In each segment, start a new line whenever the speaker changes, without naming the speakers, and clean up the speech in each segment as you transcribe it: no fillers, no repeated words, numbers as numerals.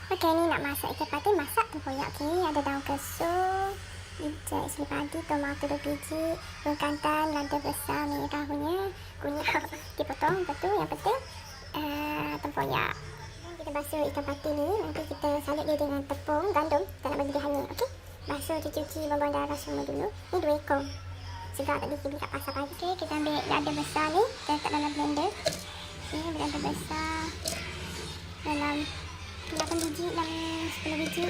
Okey, ni nak masak ikan patin, masak tempoyak. Okey, ada daun kesum, hijau, cili padi, tomato 2 biji, daun kantan, lada besar, merah punya, kunyit dipotong. Lepas tu yang penting tempoyak. Kita basuh ikan patin ni, nanti kita salut dia dengan tepung gandum, kita nak bagi dia hanyut. Okey, basuh, cuci buang darah semua dulu. Ni 2 ekor segar tadi kita beli kat pasar pagi. Okey, kita ambil lada besar ni, kita letak dalam blender. Okey, lada besar dalam 8 biji, dalam 10 biji,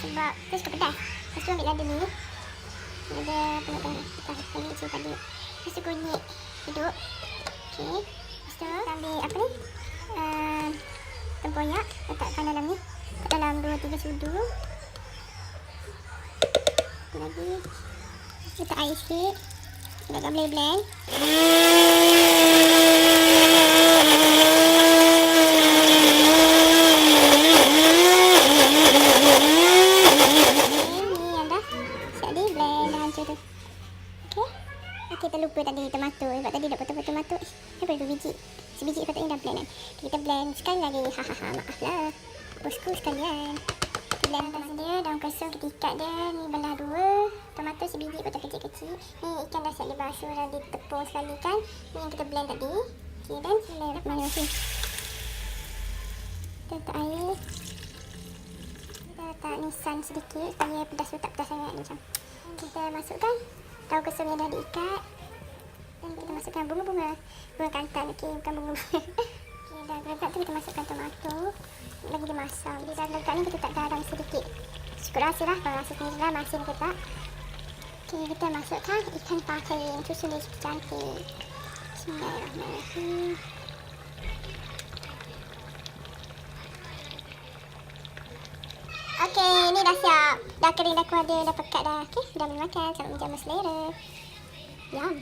sebab tu suka pedas. Lepas tu ambil lada ni, lada penuh kita kunyit cili padi. Lepas tu kunyit hidup. Okey, lepas tu kita ambil apa ni, tempoyak, letakkan dalam ni, dalam 2-3 sudu. Lagi letak air sikit, kita blend. Kita lupa tadi tomato, sebab tadi dah potong tomato. Sampai 2 biji. Sebiji patutnya dah blend kan. Kita blend sekali lagi. Maaflah bosku sekalian. Kita blend dia, daun kesum kita ikat dia. Ni belah 2. Tomato sebiji potong kecil-kecil. Ni ikan dah siap dibasuh dan ditepung sekali kan. Ni yang kita blend tadi. Okey, dan Bismillahirrahmanirrahim. Kita letak air. Kita letak nisan sedikit supaya pedas tu tak pedas sangat macam. Kita masukkan daun kesum yang dah diikat. Dan kita masukkan bunga kantan. Okey, bukan bunga. Okey, dah letak tu kita masukkan tomato. Lagi dia masak. Jadi dah letak ni kita letak garam sedikit. Cukup rasa lah. Kalau rasa sendiri lah masin ke tak. Okey, kita masukkan ikan patin. Susun dia cantik. Bismillahirrahmanirrahim. Okey, ni dah siap. Dah kering, dah kuat dia, dah pekat dah. Okey, dah boleh makan. Selamat menjamu selera. Yum.